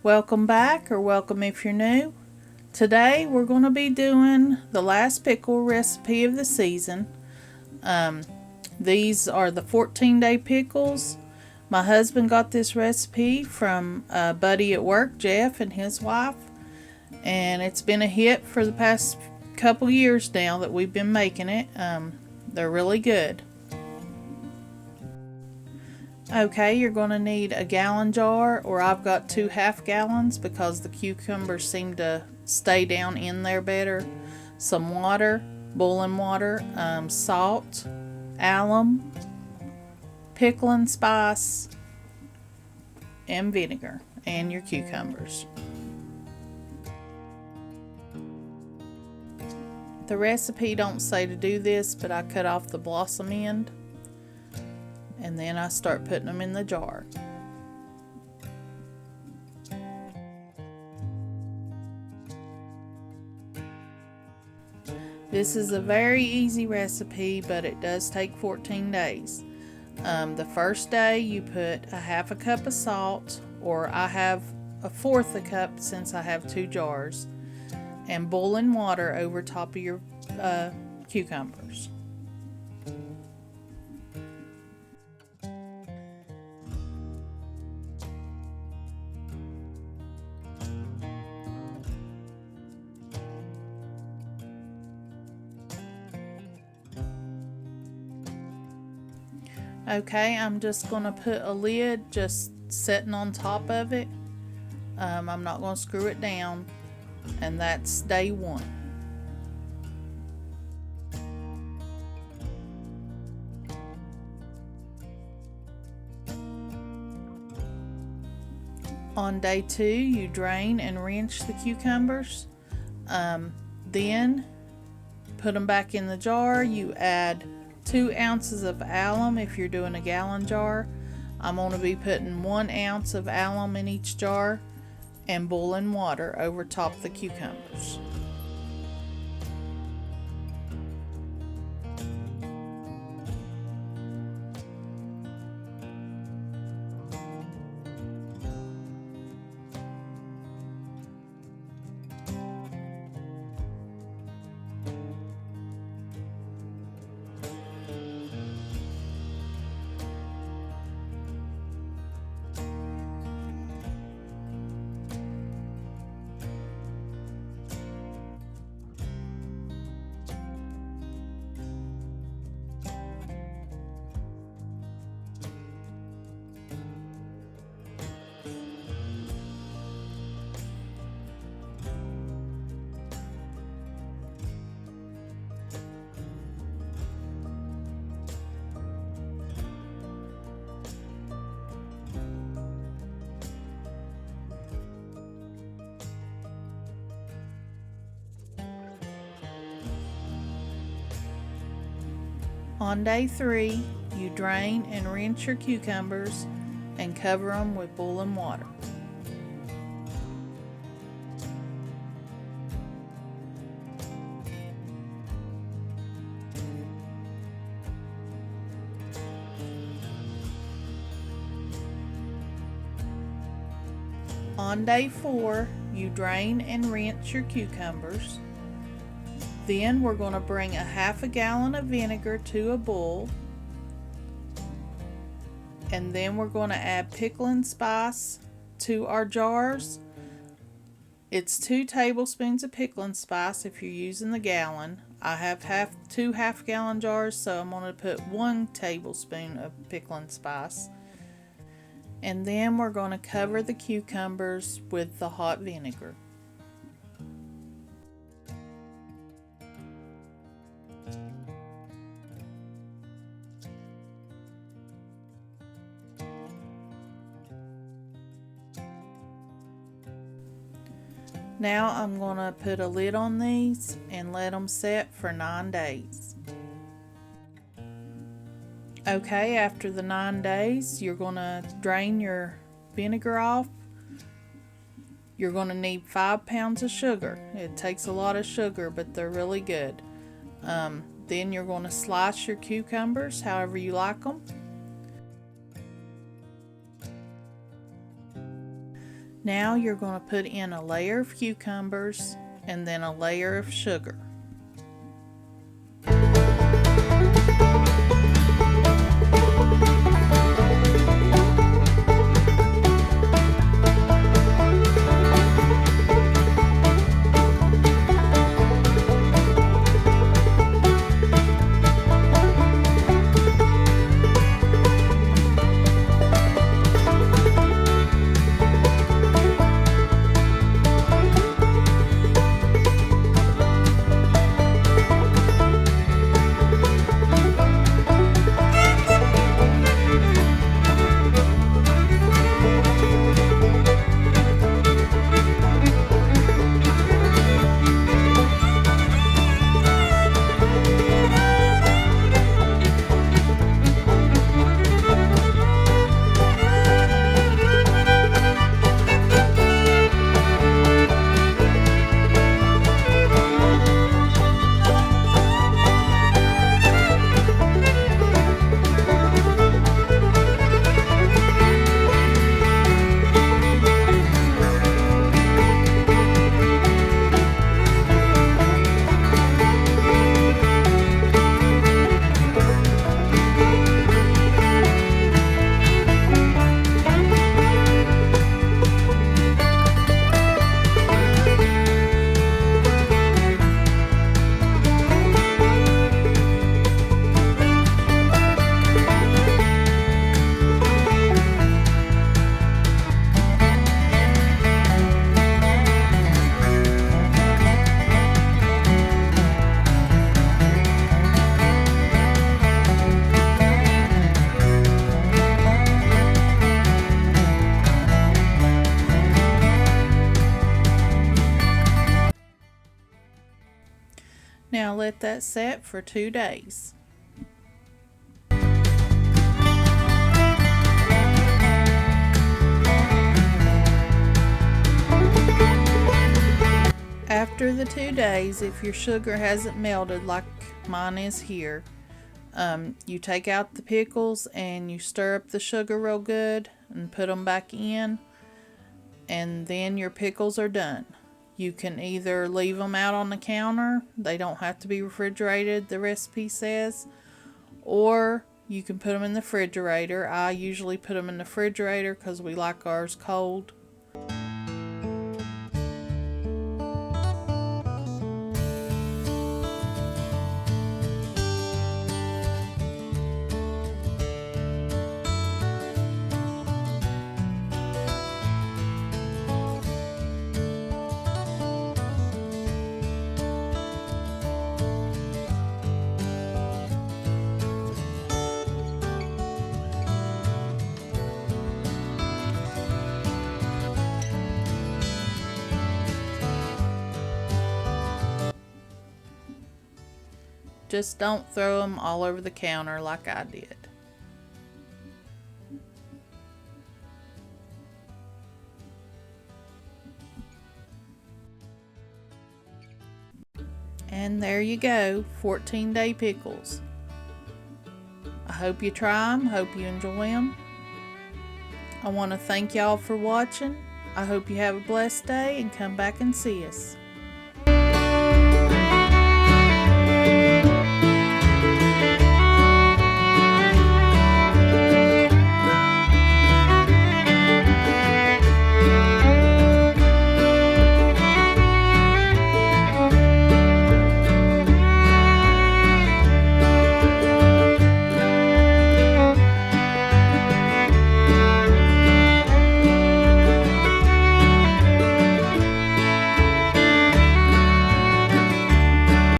Welcome back, or welcome if you're new. Today we're going to be doing the last pickle recipe of the season. These are the 14-day pickles. My husband got this recipe from a buddy at work, Jeff, and his wife. And it's been a hit for the past couple years now that we've been making it. They're really good. Okay, you're going to need a gallon jar, or I've got 2 half gallons because the cucumbers seem to stay down in there better. Some water, boiling water, salt, alum, pickling spice, and vinegar, and your cucumbers. The recipe don't say to do this, but I cut off the blossom end. And then I start putting them in the jar. This is a very easy recipe, but it does take 14 days. The first day you put a half a cup of salt, or I have a fourth a cup since I have 2 jars, and boiling water over top of your cucumbers. Okay, I'm just going to put a lid just sitting on top of it. I'm not going to screw it down. And that's day 1. On day 2, you drain and rinse the cucumbers. Then put them back in the jar. You add 2 ounces of alum if you're doing a gallon jar. I'm going to be putting 1 ounce of alum in each jar and boiling water over top of the cucumbers. On day 3, you drain and rinse your cucumbers and cover them with boiling water. On day 4, you drain and rinse your cucumbers. Then we're going to bring a half a gallon of vinegar to a boil. And then we're going to add pickling spice to our jars. It's 2 tablespoons of pickling spice if you're using the gallon. I have 2 half gallon jars, so I'm going to put 1 tablespoon of pickling spice. And then we're going to cover the cucumbers with the hot vinegar. Now I'm going to put a lid on these and let them set for 9 days. Okay, after the 9 days, you're going to drain your vinegar off. You're going to need 5 pounds of sugar. It takes a lot of sugar, but they're really good. Then you're going to slice your cucumbers however you like them. Now you're going to put in a layer of cucumbers and then a layer of sugar. Now let that set for 2 days. After the 2 days, if your sugar hasn't melted like mine is here, you take out the pickles and you stir up the sugar real good and put them back in, and then your pickles are done. You can either leave them out on the counter, they don't have to be refrigerated, the recipe says, or you can put them in the refrigerator. I usually put them in the refrigerator because we like ours cold. Just don't throw them all over the counter like I did. And there you go, 14-day pickles. I hope you try them, hope you enjoy them. I want to thank y'all for watching. I hope you have a blessed day and come back and see us.